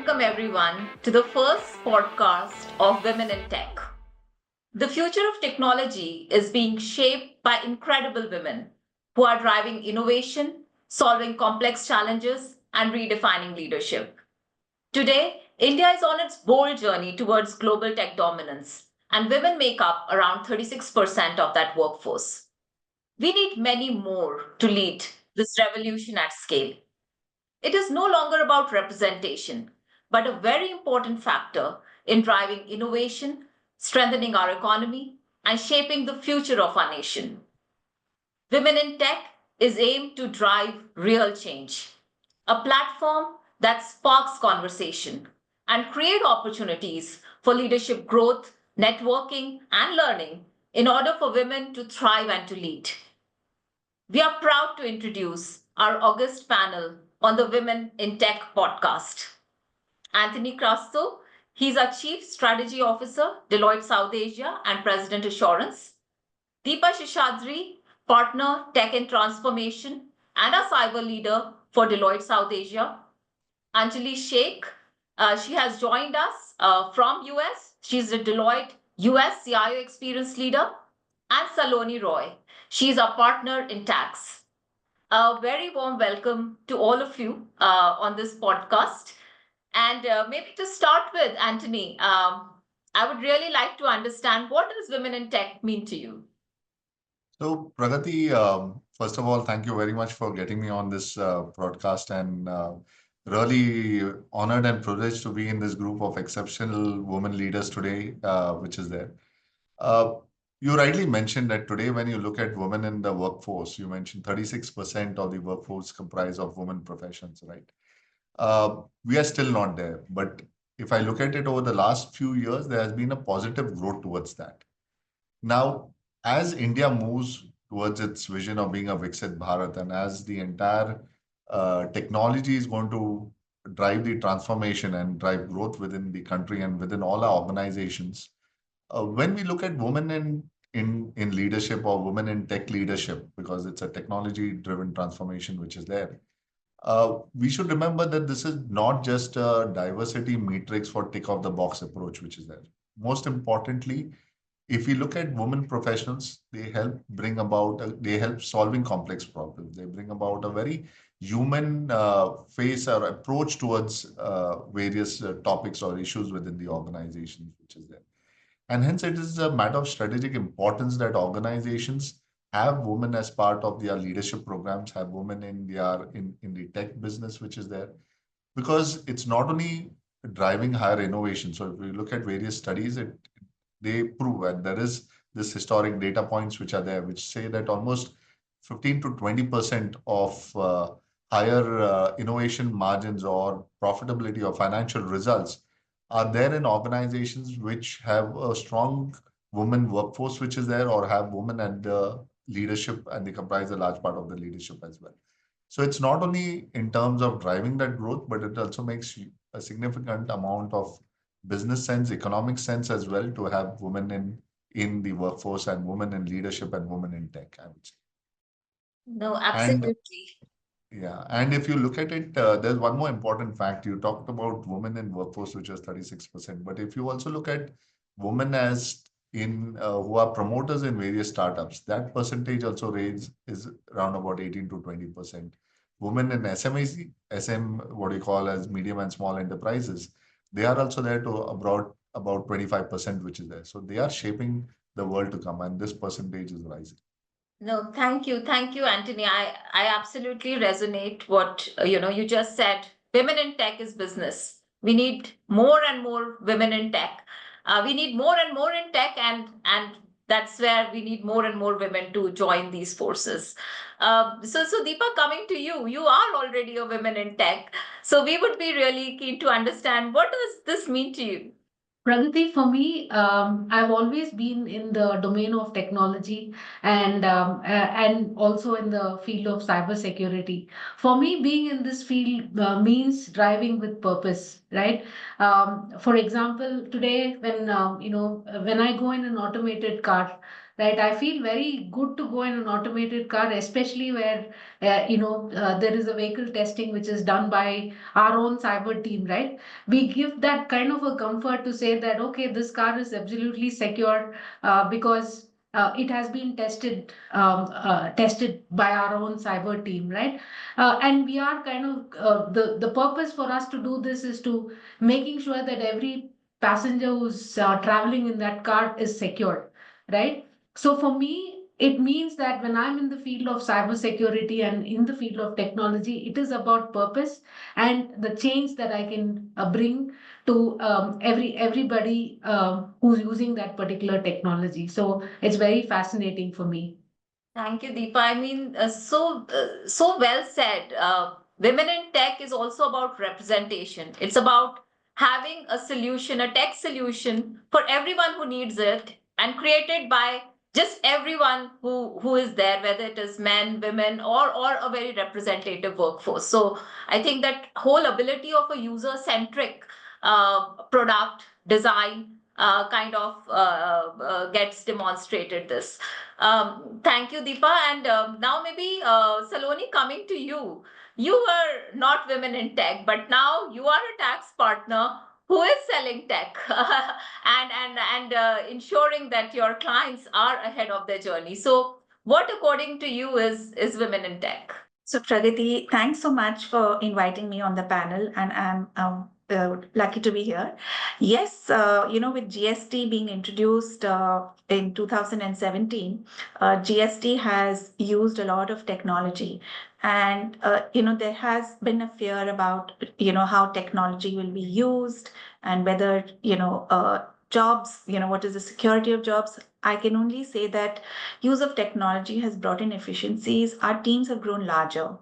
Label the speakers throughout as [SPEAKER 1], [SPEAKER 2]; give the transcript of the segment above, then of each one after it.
[SPEAKER 1] welcome everyone to the first podcast of Women in Tech. The future of technology is being shaped by incredible women who are driving innovation, solving complex challenges, and redefining leadership. Today, India is on its bold journey towards global tech dominance, and women make up around 36% of that workforce. We need many more to lead this revolution at scale. It is no longer about representation, but a very important factor in driving innovation, strengthening our economy, and shaping the future of our nation. Women in Tech is aimed to drive real change, a platform that sparks conversation and create opportunities for leadership growth, networking, and learning in order for women to thrive and to lead. We are proud to introduce our August panel on the Women in Tech podcast. Anthony Crasto, he's our Chief Strategy Officer, Deloitte South Asia and President Assurance. Deepa Shishadri, Partner Tech and Transformation and a Cyber Leader for Deloitte South Asia. Anjali Sheikh, she has joined us from US. She's a Deloitte US CIO Experience Leader. And Saloni Roy, she's a partner in tax. A very warm welcome to all of you on this podcast. And maybe to start with, Anthony, I would really like to understand, what does women in tech mean to you?
[SPEAKER 2] So, Pragati, first of all, thank you very much for getting me on this broadcast, and really honored and privileged to be in this group of exceptional women leaders today, which is there. Uh, you rightly mentioned that today, when you look at women in the workforce, you mentioned 36% of the workforce comprise of women professions, right? We are still not there. But if I look at it over the last few years, there has been a positive growth towards that. Now, as India moves towards its vision of being a Viksit Bharat, and as the entire technology is going to drive the transformation and drive growth within the country and within all our organizations, when we look at women in leadership or women in tech leadership, because it's a technology-driven transformation which is there, we should remember that this is not just a diversity matrix for tick of the box approach which is there. Most importantly, if we look at women professionals, they help solving complex problems. They bring about a very human face or approach towards various topics or issues within the organization, which is there. And hence, it is a matter of strategic importance that organizations have women as part of their leadership programs, have women in the tech business, which is there, because it's not only driving higher innovation. So if we look at various studies, they prove, and there is this historic data points which are there, which say that almost 15 to 20% of higher innovation margins or profitability or financial results are there in organizations which have a strong women workforce which is there, or have women at the leadership, and they comprise a large part of the leadership as well. So it's not only in terms of driving that growth, but it also makes a significant amount of business sense, economic sense as well, to have women in the workforce and women in leadership and women in tech, I would say.
[SPEAKER 1] No,
[SPEAKER 2] And
[SPEAKER 1] absolutely.
[SPEAKER 2] yeah, and if you look at it, there's one more important fact. You talked about women in workforce, which was 36%. But if you also look at women as in who are promoters in various startups, that percentage also is around about 18 to 20%. Women in SMEs, what do you call as medium and small enterprises, they are also there to about 25%, which is there. So they are shaping the world to come, and this percentage is rising.
[SPEAKER 1] No, thank you. Thank you, Anthony. I absolutely resonate what you just said. Women in tech is business. We need more and more women in tech. We need more and more in tech, and that's where we need more and more women to join these forces. So Deepa, coming to you, you are already a women in tech. So we would be really keen to understand, what does this mean to you?
[SPEAKER 3] Pragati, for me, I've always been in the domain of technology and also in the field of cybersecurity. For me, being in this field means driving with purpose, right? For example, today when when I go in an automated car, right? I feel very good to go in an automated car, especially where there is a vehicle testing which is done by our own cyber team, right? We give that kind of a comfort to say that okay, this car is absolutely secure because it has been tested by our own cyber team, right? And we are kind of the purpose for us to do this is to making sure that every passenger who's traveling in that car is secured, right? So for me, it means that when I'm in the field of cybersecurity and in the field of technology, it is about purpose and the change that I can bring to everybody who's using that particular technology. So it's very fascinating for me.
[SPEAKER 1] Thank you, Deepa. I mean, so well said. Women in tech is also about representation. It's about having a solution, a tech solution for everyone who needs it, and created by just everyone who is there, whether it is men, women, or a very representative workforce. So I think that whole ability of a user-centric product design kind of gets demonstrated this. Thank you, Deepa. And now maybe Saloni, coming to you. You were not women in tech, but now you are a tax partner who is selling tech and ensuring that your clients are ahead of their journey. So, what according to you is women in tech?
[SPEAKER 4] So, Pragati, thanks so much for inviting me on the panel, and I'm lucky to be here. Yes, with GST being introduced in 2017, GST has used a lot of technology, and there has been a fear about how technology will be used and whether jobs, what is the security of jobs. I can only say that use of technology has brought in efficiencies. Our teams have grown larger.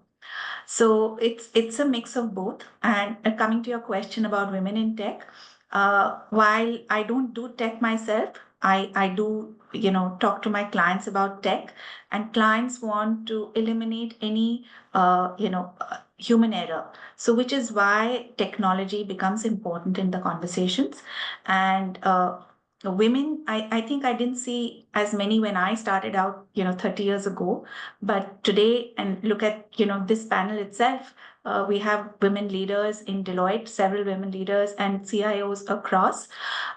[SPEAKER 4] So it's a mix of both. And coming to your question about women in tech, while I don't do tech myself, I do talk to my clients about tech, and clients want to eliminate any human error. So which is why technology becomes important in the conversations. And women, I think I didn't see as many when I started out 30 years ago, but today, and look at this panel itself, we have women leaders in Deloitte, several women leaders and CIOs across.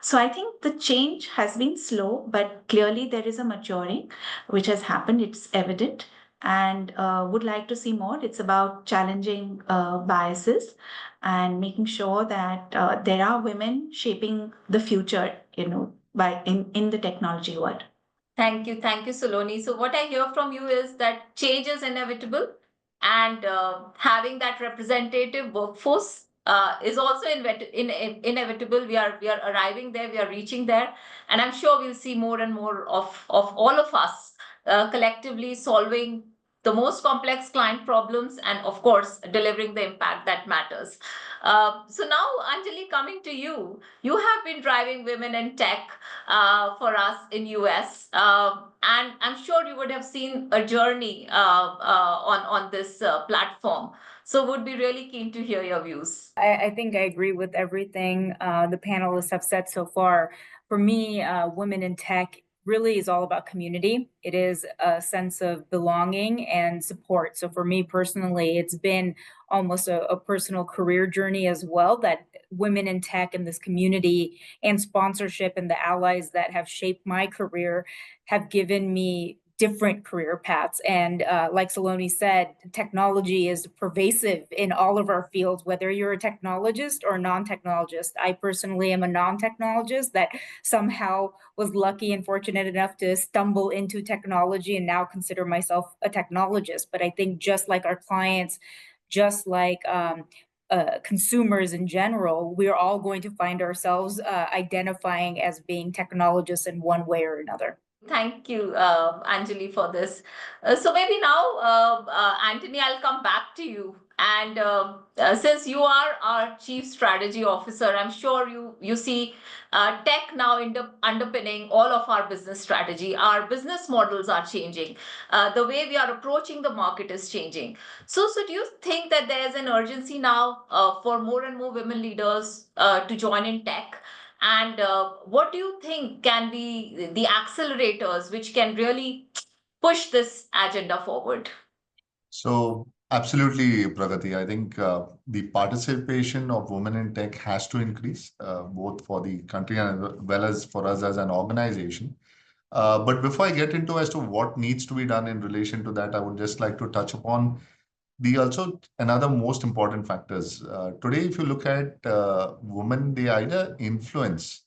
[SPEAKER 4] So I think the change has been slow, but clearly there is a maturing which has happened. It's evident, and would like to see more. It's about challenging biases and making sure that there are women shaping the future, by in the technology world.
[SPEAKER 1] Thank you, Saloni. So what I hear from you is that change is inevitable, and having that representative workforce is also inevitable. We are arriving there, we are reaching there, and I'm sure we'll see more and more of all of us collectively solving the most complex client problems and of course delivering the impact that matters. So now, Anjali, coming to you, you have been driving women in tech for us in US. And I'm sure you would have seen a journey on this platform. So would be really keen to hear your views.
[SPEAKER 5] I think I agree with everything the panelists have said so far. For me, women in tech really is all about community. It is a sense of belonging and support. So for me personally, it's been almost a personal career journey as well, that women in tech and this community and sponsorship and the allies that have shaped my career have given me different career paths. And like Saloni said, technology is pervasive in all of our fields, whether you're a technologist or a non-technologist. I personally am a non-technologist that somehow was lucky and fortunate enough to stumble into technology and now consider myself a technologist. But I think just like our clients, just like consumers in general, we're all going to find ourselves identifying as being technologists in one way or another.
[SPEAKER 1] Thank you, Anjali, for this. So maybe now, Anthony, I'll come back to you. And since you are our Chief Strategy Officer, I'm sure you see tech now underpinning all of our business strategy. Our business models are changing. The way we are approaching the market is changing. So do you think that there's an urgency now for more and more women leaders to join in tech? And what do you think can be the accelerators which can really push this agenda forward?
[SPEAKER 2] So absolutely, Pragati. I think the participation of women in tech has to increase, both for the country and as well as for us as an organization. But before I get into as to what needs to be done in relation to that, I would just like to touch upon the also another most important factors. Today, if you look at women, they either influence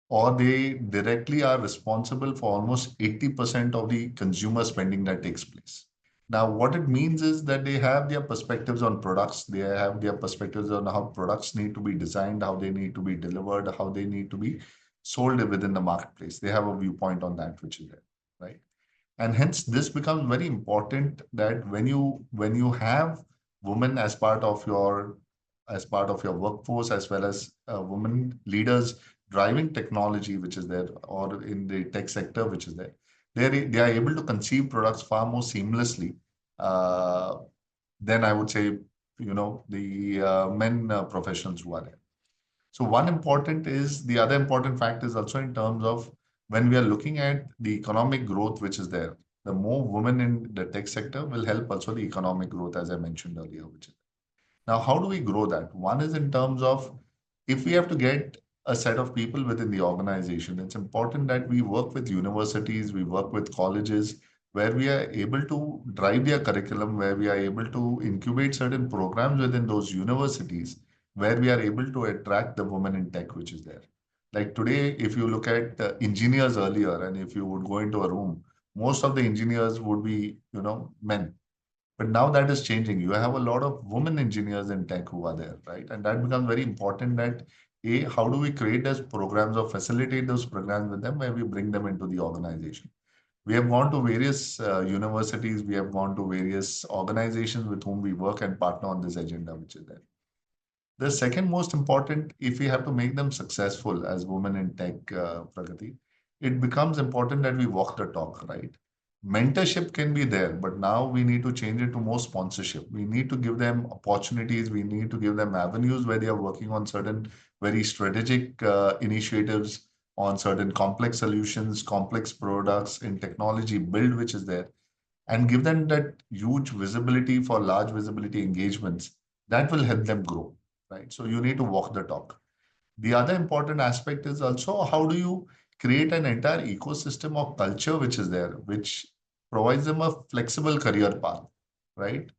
[SPEAKER 2] or they directly are responsible for almost 80% of the consumer spending that takes place. Now, what it means is that they have their perspectives on products, they have their perspectives on how products need to be designed, how they need to be delivered, how they need to be sold within the marketplace. They have a viewpoint on that, which is there, right? And hence this becomes very important that when you have women as part of your workforce, as well as women leaders driving technology which is there, or in the tech sector which is there, they are able to conceive products far more seamlessly uh, than I would say, the men professionals who are there. So one important is the other important fact is also in terms of when we are looking at the economic growth which is there, the more women in the tech sector will help also the economic growth, as I mentioned earlier, which is now, how do we grow that? One is in terms of if we have to get a set of people within the organization, it's important that we work with universities, we work with colleges, where we are able to drive their curriculum, where we are able to incubate certain programs within those universities, where we are able to attract the women in tech, which is there. Like today, if you look at engineers earlier, and if you would go into a room, most of the engineers would be, men, but now that is changing. You have a lot of women engineers in tech who are there, right? And that becomes very important that A, how do we create those programs or facilitate those programs with them where we bring them into the organization? We have gone to various universities, we have gone to various organizations with whom we work and partner on this agenda, which is there. The second most important, if we have to make them successful as women in tech, Pragati, it becomes important that we walk the talk, right? Mentorship can be there, but now we need to change it to more sponsorship. We need to give them opportunities. We need to give them avenues where they are working on certain very strategic initiatives, on certain complex solutions, complex products in technology build, which is there, and give them that huge visibility for large visibility engagements that will help them grow, right? So you need to walk the talk. The other important aspect is also how do you create an entire ecosystem of culture which is there, which provides them a flexible career path, right?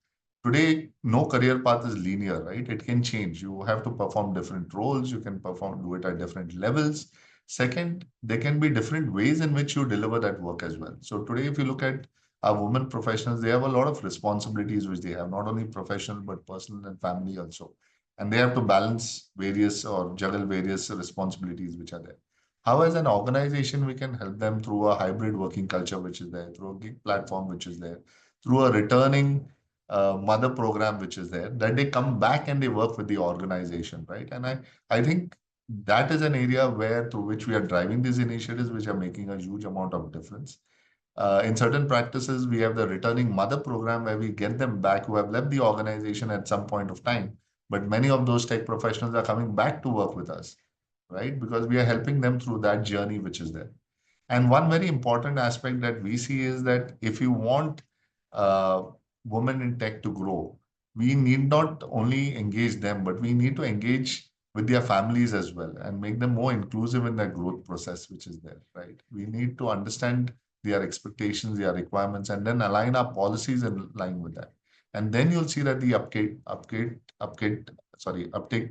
[SPEAKER 2] Today, no career path is linear, right? It can change. You have to perform different roles. You can do it at different levels. Second, there can be different ways in which you deliver that work as well. So today, if you look at our women professionals, they have a lot of responsibilities which they have, not only professional, but personal and family also. And they have to balance various or juggle various responsibilities which are there. How, as an organization, we can help them through a hybrid working culture, which is there, through a gig platform, which is there, through a returning mother program which is there, that they come back and they work with the organization, right? And I think that is an area where through which we are driving these initiatives which are making a huge amount of difference. In certain practices, we have the returning mother program where we get them back who have left the organization at some point of time, but many of those tech professionals are coming back to work with us, right? Because we are helping them through that journey which is there. And one very important aspect that we see is that if you want uh, women in tech to grow, we need not only engage them, but we need to engage with their families as well and make them more inclusive in their growth process, which is there, right? We need to understand their expectations, their requirements, and then align our policies in line with that. And then you'll see that the uptake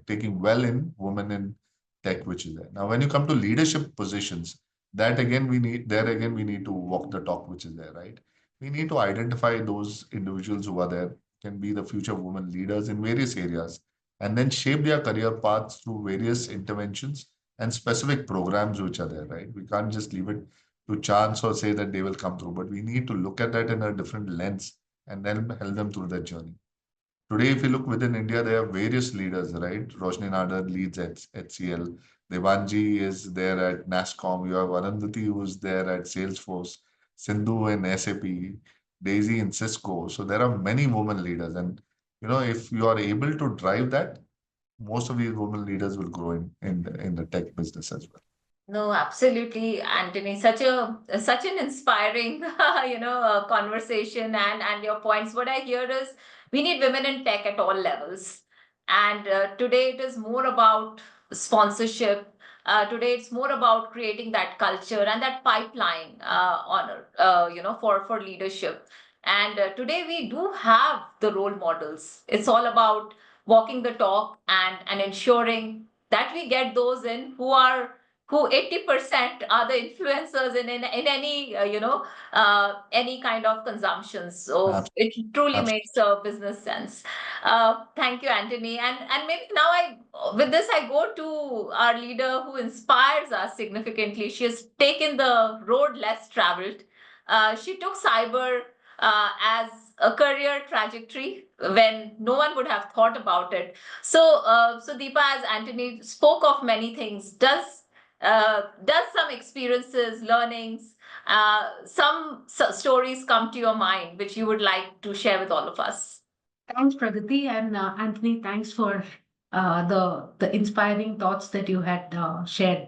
[SPEAKER 2] taking well in women in tech, which is there. Now, when you come to leadership positions, there again we need to walk the talk, which is there, right? We need to identify those individuals who are there, can be the future women leaders in various areas, and then shape their career paths through various interventions and specific programs which are there, right? We can't just leave it to chance or say that they will come through, but we need to look at that in a different lens and then help them through that journey. Today, if you look within India, there are various leaders, right? Roshni Nadar leads at HCL. Devanji is there at NASCOM. You have Arundhati who's there at Salesforce. Sindhu in SAP. Daisy in Cisco. So there are many women leaders. And, if you are able to drive that, most of these women leaders will grow in the tech business as well.
[SPEAKER 1] No, absolutely, Anthony. Such an inspiring, conversation, and your points. What I hear is we need women in tech at all levels, and today it is more about sponsorship. Today it's more about creating that culture and that pipeline for leadership. And today we do have the role models. It's all about walking the talk and ensuring that we get those in who 80% are the influencers in any any kind of consumption, so
[SPEAKER 2] Abs-
[SPEAKER 1] it truly
[SPEAKER 2] Absolutely.
[SPEAKER 1] makes business sense. Thank you, Anthony. And maybe now I go to our leader who inspires us significantly. She has taken the road less traveled. She took cyber as a career trajectory when no one would have thought about it. So Deepa, as Anthony spoke of many things, does some experiences, learnings, some stories come to your mind which you would like to share with all of us?
[SPEAKER 3] Thanks, Pragati, and Anthony. Thanks for the inspiring thoughts that you had shared.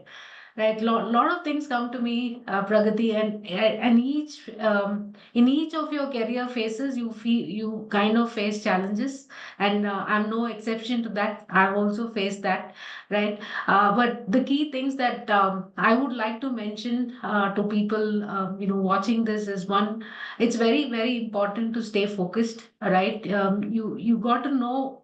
[SPEAKER 3] Right, lot of things come to me, Pragati, and each in each of your career phases, you kind of face challenges, and I'm no exception to that. I've also faced that, right? But the key things that I would like to mention to people, watching this is one. It's very important to stay focused, right? You got to know,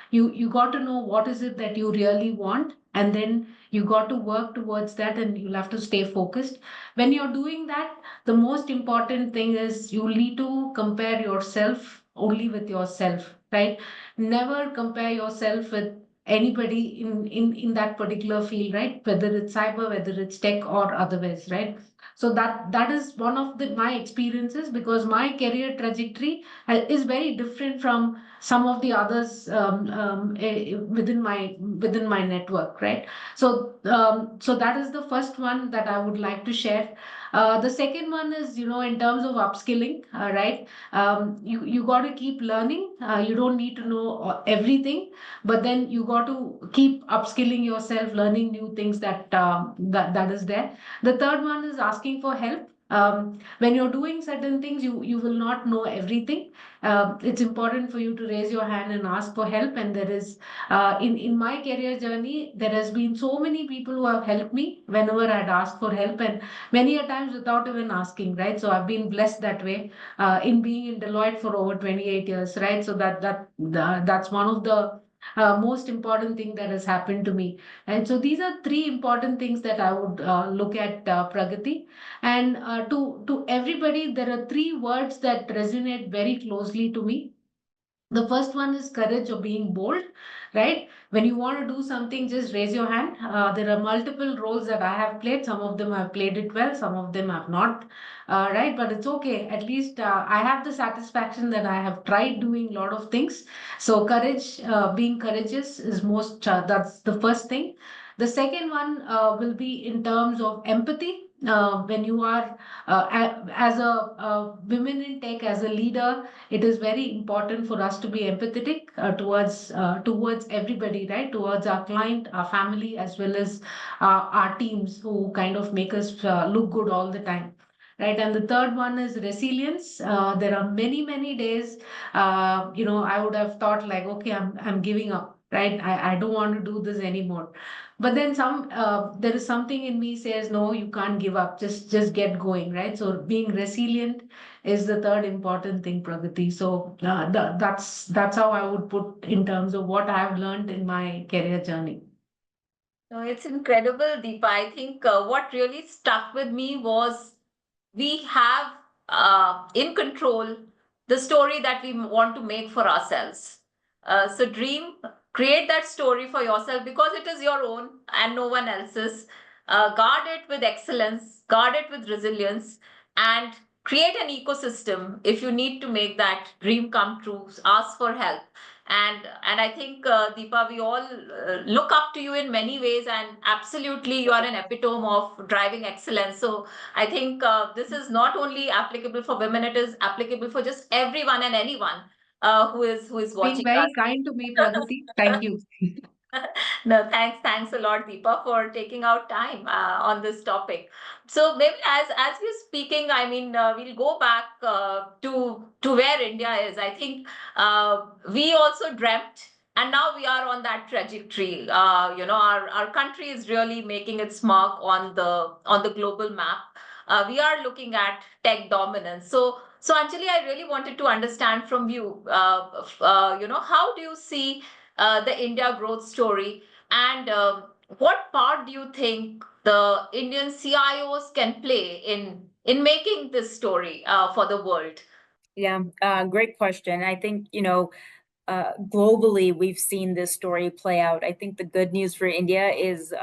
[SPEAKER 3] you got to know what is it that you really want, and then you got to work towards that, and you'll have to stay focused. When you're doing that, the most important thing is you need to compare yourself only with yourself, right? Never compare yourself with anybody in that particular field, right? Whether it's cyber, whether it's tech or otherwise, right? So that is one of my experiences, because my career trajectory is very different from some of the others within my network, right? So that is the first one that I would like to share. The second one is, in terms of upskilling, right? You got to keep learning. You don't need to know everything, but then you got to keep upskilling yourself, learning new things that is there. The third one is asking for help. When you're doing certain things, you will not know everything. It's important for you to raise your hand and ask for help. And there is, in my career journey, there has been so many people who have helped me whenever I'd asked for help, and many a times without even asking, right? So I've been blessed that way, in being in Deloitte for over 28 years, right? So that's one of the most important thing that has happened to me. And so these are three important things that I would look at, Pragati. And to everybody, there are three words that resonate very closely to me. The first one is courage, or being bold, right? When you want to do something, just raise your hand. There are multiple roles that I have played. Some of them I've played it well, some of them have not, right? But it's okay. At least I have the satisfaction that I have tried doing a lot of things. So courage, being courageous is that's the first thing. The second one will be in terms of empathy. When you are as a women in tech, as a leader, it is very important for us to be empathetic towards everybody, right? Towards our client, our family, as well as our teams, who kind of make us look good all the time, right? And the third one is resilience. There are many days, I would have thought like, okay, I'm giving up, right? I don't want to do this anymore. But then there is something in me says, no, you can't give up. Just get going, right? So being resilient is the third important thing, Pragati. So that's how I would put in terms of what I have learned in my career journey.
[SPEAKER 1] No, it's incredible, Deepa. I think what really stuck with me was we have in control the story that we want to make for ourselves. So dream, create that story for yourself because it is your own and no one else's. Guard it with excellence, guard it with resilience, and create an ecosystem. If you need to make that dream come true, ask for help. And I think, Deepa, we all look up to you in many ways, and absolutely you are an epitome of driving excellence. So I think this is not only applicable for women, it is applicable for just everyone and anyone. who is
[SPEAKER 3] Being
[SPEAKER 1] watching
[SPEAKER 3] very
[SPEAKER 1] us.
[SPEAKER 3] kind to me, Pragati. Thank you.
[SPEAKER 1] No, thanks a lot, Deepa, for taking out time on this topic. So maybe as we're speaking, I mean, we'll go back to where India is. I think we also dreamt, and now we are on that trajectory. Our country is really making its mark on the global map. We are looking at tech dominance. So Anjali, I really wanted to understand from you. How do you see the India growth story, and what part do you think the Indian CIOs can play in making this story for the world?
[SPEAKER 5] Yeah, great question. I think, globally, we've seen this story play out. I think the good news for India is,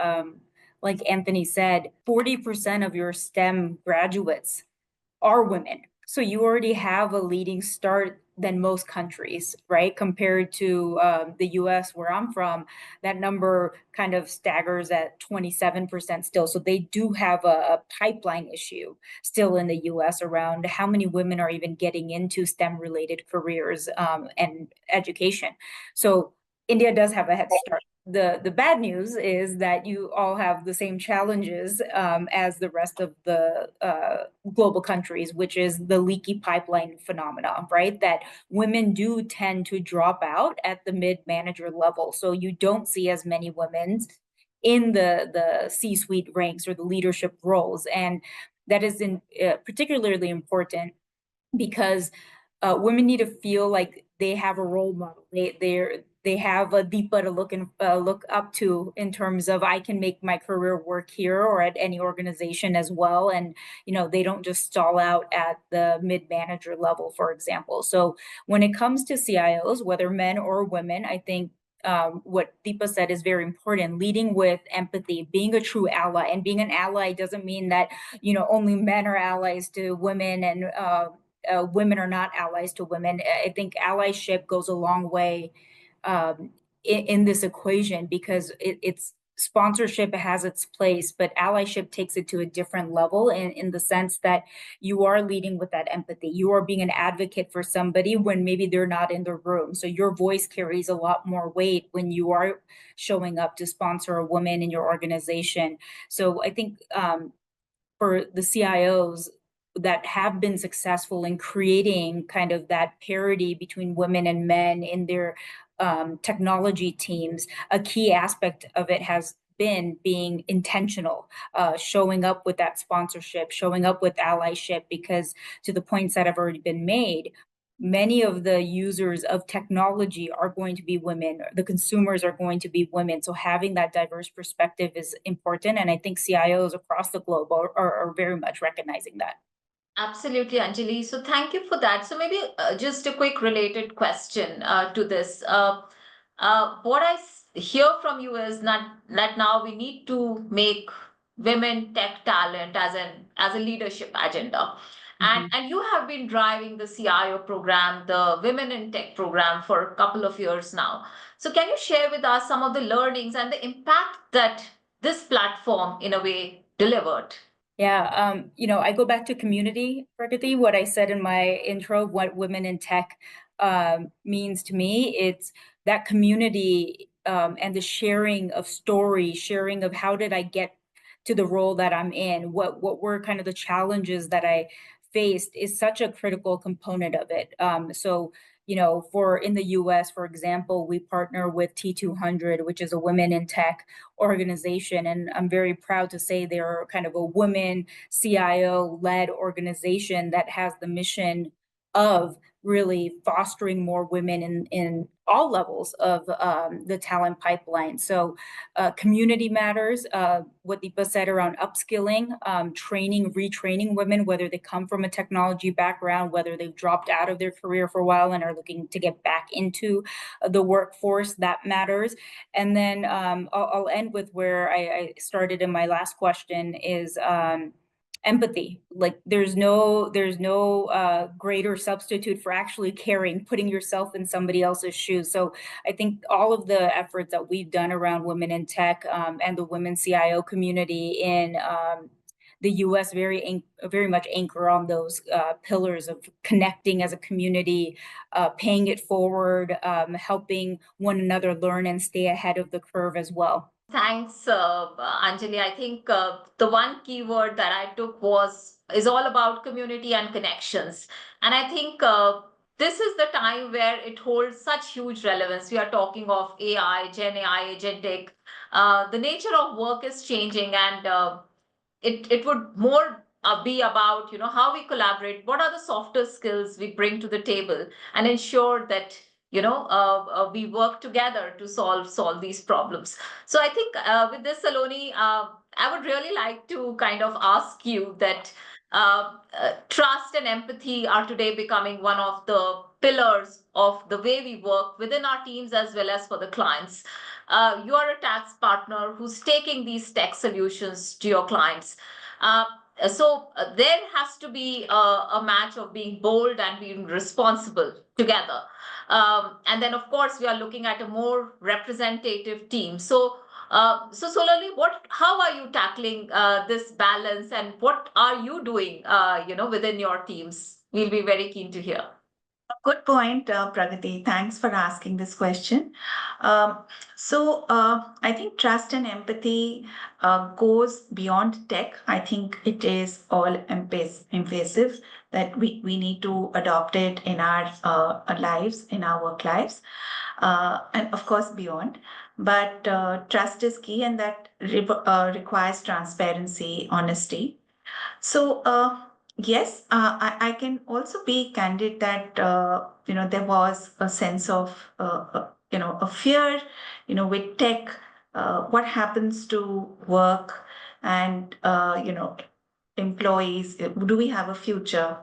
[SPEAKER 5] like Anthony said, 40% of your STEM graduates are women. So you already have a leading start than most countries, right? Compared to the US, where I'm from, that number kind of staggers at 27% still. So they do have a pipeline issue still in the US around how many women are even getting into STEM related careers and education. So India does have a head start. The bad news is that you all have the same challenges as the rest of the global countries, which is the leaky pipeline phenomenon, right? That women do tend to drop out at the mid-manager level. So you don't see as many women in the C-suite ranks or the leadership roles. And that is particularly important because women need to feel like they have a role model. They have a Deepa to look up to in terms of I can make my career work here or at any organization as well. And they don't just stall out at the mid manager level, for example. So when it comes to CIOs, whether men or women, I think what Deepa said is very important. Leading with empathy, being a true ally, and being an ally doesn't mean that only men are allies to women and women are not allies to women. I think allyship goes a long way in this equation because it's sponsorship has its place, but allyship takes it to a different level in the sense that you are leading with that empathy. You are being an advocate for somebody when maybe they're not in the room. So your voice carries a lot more weight when you are showing up to sponsor a woman in your organization. So I think for the CIOs that have been successful in creating kind of that parity between women and men in their technology teams, a key aspect of it has been being intentional, showing up with that sponsorship, showing up with allyship, because to the points that have already been made, many of the users of technology are going to be women. The consumers are going to be women. So having that diverse perspective is important. And I think CIOs across the globe are very much recognizing that.
[SPEAKER 1] Absolutely, Anjali. So thank you for that. So maybe just a quick related question to this. What hear from you is that now we need to make women tech talent as a leadership agenda.
[SPEAKER 5] Mhm.
[SPEAKER 1] And you have been driving the CIO program, the Women in Tech program for a couple of years now. So can you share with us some of the learnings and the impact that this platform in a way delivered?
[SPEAKER 5] Yeah, I go back to community, Prakati, what I said in my intro, what women in tech means to me. It's that community and the sharing of stories, sharing of how did I get to the role that I'm in, what were kind of the challenges that I faced is such a critical component of it. So, for in the US, for example, we partner with T200, which is a women in tech organization. And I'm very proud to say they're kind of a women CIO led organization that has the mission of really fostering more women in all levels of the talent pipeline. So community matters. What Deepa said around upskilling, training, retraining women, whether they come from a technology background, whether they've dropped out of their career for a while and are looking to get back into the workforce, that matters. And then I'll end with where I started in my last question is empathy. Like there's no greater substitute for actually caring, putting yourself in somebody else's shoes. So I think all of the efforts that we've done around women in tech and the women CIO community in the US very much anchor on those pillars of connecting as a community, paying it forward, helping one another learn and stay ahead of the curve as well.
[SPEAKER 1] Thanks, Anjali. I think the one keyword that I took is all about community and connections. And I think this is the time where it holds such huge relevance. We are talking of AI, Gen AI, agentic. The nature of work is changing, and it would more be about how we collaborate, what are the softer skills we bring to the table, and ensure that we work together to solve these problems. So I think with this, Saloni, I would really like to kind of ask you that trust and empathy are today becoming one of the pillars of the way we work within our teams as well as for the clients. You are a tax partner who's taking these tech solutions to your clients. Uh, so there has to be a match of being bold and being responsible together. And then, of course, we are looking at a more representative team. So Solali, how are you tackling this balance, and what are you doing, within your teams? We'll be very keen to hear.
[SPEAKER 4] Good point, Pragati. Thanks for asking this question. I think trust and empathy goes beyond tech. I think it is all invasive that we need to adopt it in our lives, in our work lives, and of course beyond. But trust is key, and that requires transparency, honesty. Yes, I can also be candid that there was a sense of a fear, with tech, what happens to work and employees? Do we have a future?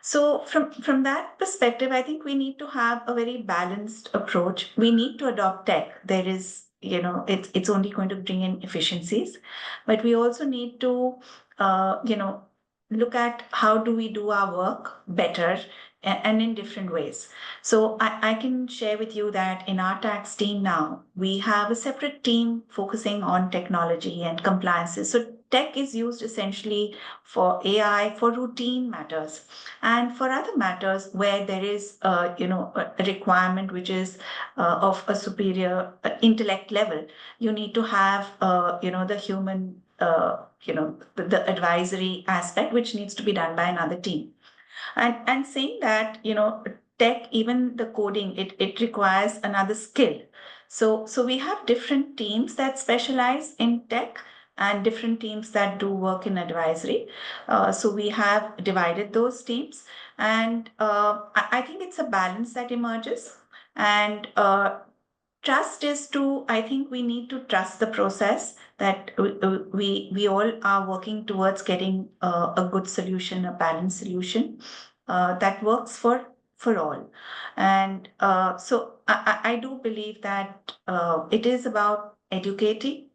[SPEAKER 4] So from that perspective, I think we need to have a very balanced approach. We need to adopt tech. There is, it's only going to bring in efficiencies, but we also need to, look at how do we do our work better and in different ways. So I can share with you that in our tax team now, we have a separate team focusing on technology and compliances. So tech is used essentially for AI, for routine matters, and for other matters where there is, a requirement which is of a superior intellect level. You need to have, the human, the advisory aspect, which needs to be done by another team. And saying that, tech, even the coding, it requires another skill. So we have different teams that specialize in tech and different teams that do work in advisory. So we have divided those teams, and I think it's a balance that emerges. And trust is to, I think we need to trust the process that we all are working towards getting a good solution, a balanced solution that works for all. And I do believe that it is about educating,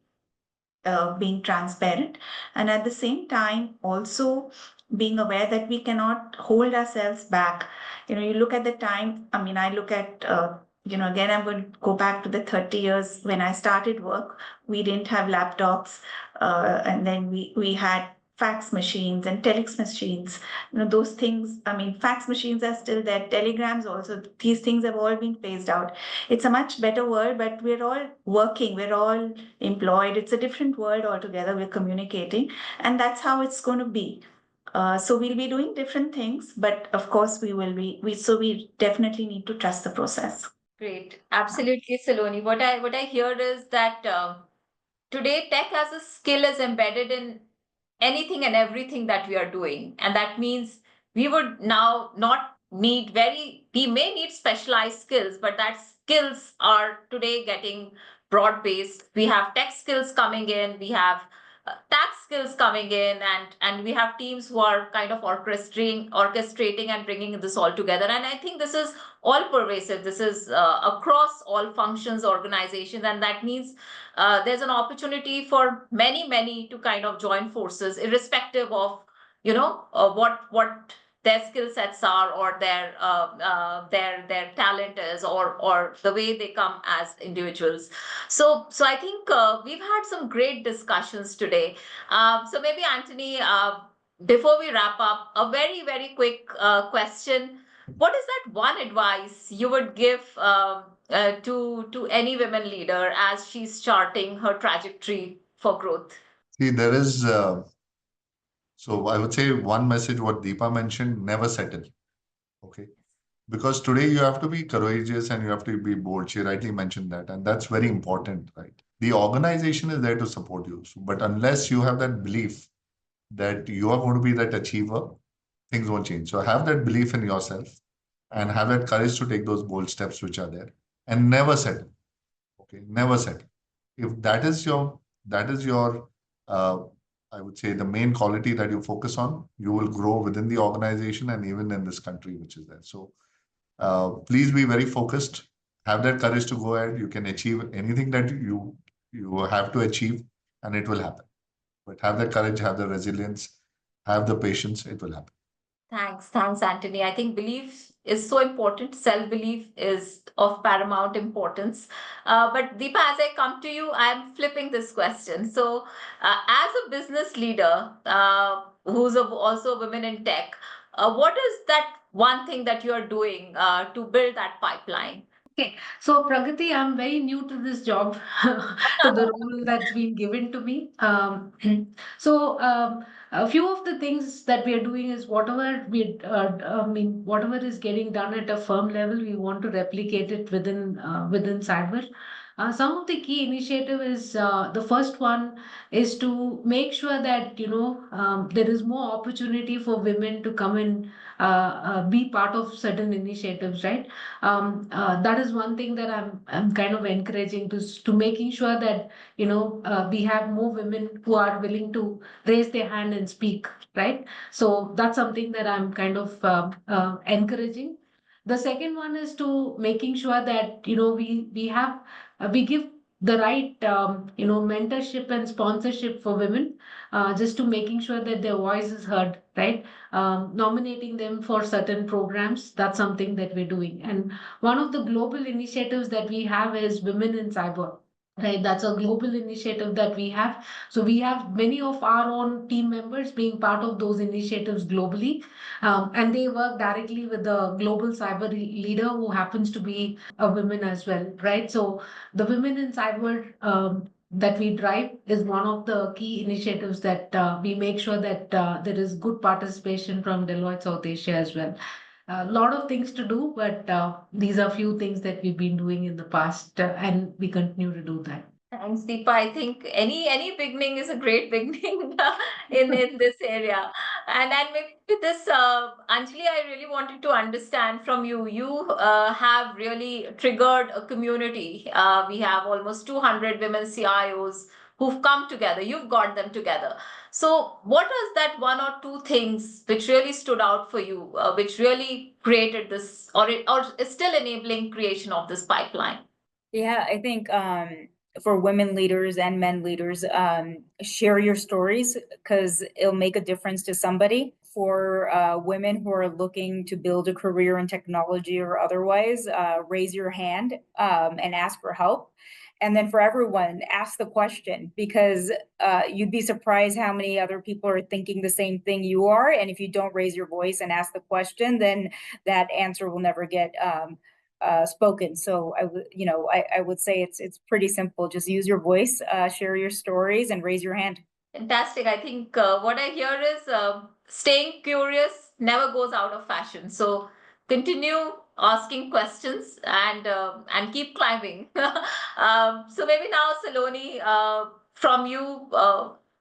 [SPEAKER 4] being transparent, and at the same time also being aware that we cannot hold ourselves back. You look at the time, I mean, I look at, again, I'm going to go back to the 30 years when I started work. We didn't have laptops, and then we had fax machines and telex machines. Those things, I mean, fax machines are still there, telegrams also, these things have all been phased out. It's a much better world, but we're all working, we're all employed. It's a different world altogether. We're communicating, and that's how it's going to be. So we'll be doing different things, but of course we definitely need to trust the process.
[SPEAKER 1] Great. Absolutely, Saloni. What I hear is that today tech as a skill is embedded in anything and everything that we are doing. And that means we would now not need we may need specialized skills, but that skills are today getting broad based. We have tech skills coming in, we have tax skills coming in, and we have teams who are kind of orchestrating and bringing this all together. And I think this is all pervasive. This is across all functions, organizations, and that means there's an opportunity for many to kind of join forces, irrespective of what their skill sets are, or their talent is, or the way they come as individuals. So I think we've had some great discussions today. So maybe Anthony, before we wrap up, a very quick question: what is that one advice you would give to any women leader as she's charting her trajectory for growth?
[SPEAKER 2] See, there is, so I would say one message what Deepa mentioned, never settle. Okay. Because today you have to be courageous and you have to be bold. She rightly mentioned that. And that's very important, right? The organization is there to support you. But unless you have that belief that you are going to be that achiever, things won't change. So have that belief in yourself and have that courage to take those bold steps which are there and never settle. Okay. Never settle. If that is your uh, I would say the main quality that you focus on, you will grow within the organization and even in this country which is there. So please be very focused. Have that courage to go ahead. You can achieve anything that you have to achieve, and it will happen. But have the courage, have the resilience, have the patience. It will happen.
[SPEAKER 1] Thanks, Anthony. I think belief is so important. Self-belief is of paramount importance. But Deepa, as I come to you, I'm flipping this question. So, as a business leader who's also a woman in tech, what is that one thing that you are doing to build that pipeline?
[SPEAKER 3] Okay, so Pragati, I'm very new to this job, to the role that's been given to me. So a few of the things that we are doing is whatever is getting done at a firm level, we want to replicate it within cyber. Some of the key initiative is the first one is to make sure that there is more opportunity for women to come and be part of certain initiatives, right? That is one thing that I'm kind of encouraging to making sure that we have more women who are willing to raise their hand and speak, right? So that's something that I'm kind of encouraging. The second one is to making sure that we give the right mentorship and sponsorship for women, just to making sure that their voice is heard, right? Nominating them for certain programs. That's something that we're doing. And one of the global initiatives that we have is Women in Cyber. Right, that's a global initiative that we have. So we have many of our own team members being part of those initiatives globally, and they work directly with the global cyber leader who happens to be a woman as well. Right, so the Women in Cyber that we drive is one of the key initiatives that we make sure that there is good participation from Deloitte South Asia as well. A lot of things to do, but these are few things that we've been doing in the past, and we continue to do that.
[SPEAKER 1] Thanks, Deepa. I think any beginning is a great beginning in this area. And maybe with this, Anjali, I really wanted to understand from you. You have really triggered a community. We have almost 200 women CIOs who've come together. You've got them together. So, what is that one or two things which really stood out for you, which really created this, or is still enabling creation of this pipeline?
[SPEAKER 5] Yeah, I think for women leaders and men leaders, share your stories because it'll make a difference to somebody. For women who are looking to build a career in technology or otherwise, raise your hand and ask for help. And then for everyone, ask the question, because you'd be surprised how many other people are thinking the same thing you are. And if you don't raise your voice and ask the question, then that answer will never get spoken. So I would say it's pretty simple. Just use your voice, share your stories, and raise your hand.
[SPEAKER 1] Fantastic. I think what I hear is staying curious never goes out of fashion. So continue asking questions and keep climbing. So maybe now, Saloni, from you,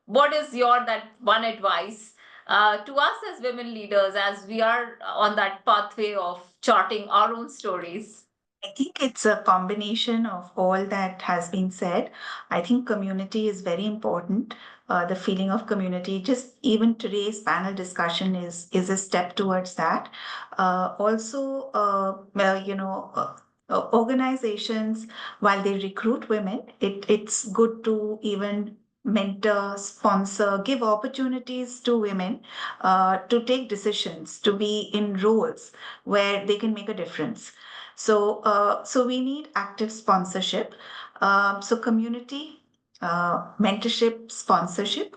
[SPEAKER 1] what is your that one advice to us as women leaders as we are on that pathway of charting our own stories?
[SPEAKER 4] I think it's a combination of all that has been said. I think community is very important. The feeling of community, just even today's panel discussion is a step towards that. Also, organizations, while they recruit women, it's good to even mentor, sponsor, give opportunities to women to take decisions, to be in roles where they can make a difference. So we need active sponsorship. So community, mentorship, sponsorship.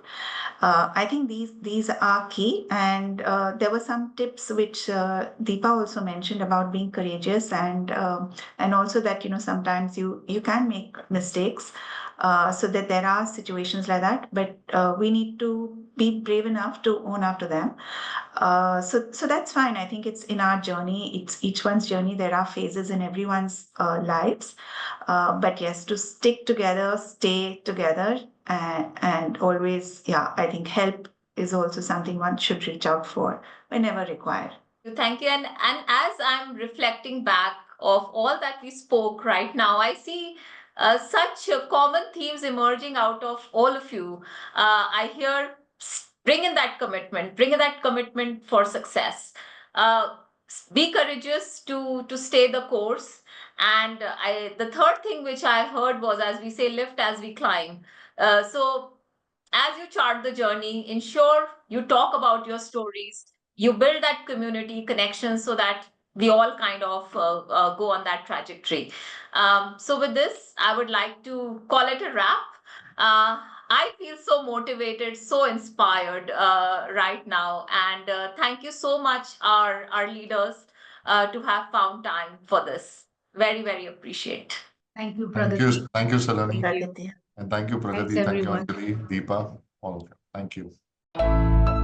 [SPEAKER 4] I think these are key. And there were some tips which Deepa also mentioned about being courageous, and also that sometimes you can make mistakes. So that there are situations like that, but we need to be brave enough to own up to them. So that's fine. I think it's in our journey. It's each one's journey. There are phases in everyone's lives. But yes, to stick together, stay together, and always, yeah, I think help is also something one should reach out for whenever required.
[SPEAKER 1] Thank you. And as I'm reflecting back of all that we spoke right now, I see such common themes emerging out of all of you. I hear bring in that commitment for success. Uh, be courageous to stay the course. And the third thing which I heard was, as we say, lift as we climb. So as you chart the journey, ensure you talk about your stories, you build that community connection so that we all kind of go on that trajectory. So, with this, I would like to call it a wrap. I feel so motivated, so inspired right now. And thank you so much, our leaders, to have found time for this. Very, very appreciate.
[SPEAKER 3] Thank you,
[SPEAKER 2] Thank you,
[SPEAKER 3] Pragati.
[SPEAKER 2] thank you, Saloni,
[SPEAKER 4] Pragati.
[SPEAKER 2] and thank you,
[SPEAKER 3] Thanks,
[SPEAKER 2] Pragati, thank you,
[SPEAKER 3] everyone.
[SPEAKER 2] Anjali, Deepa, all of you. Thank you.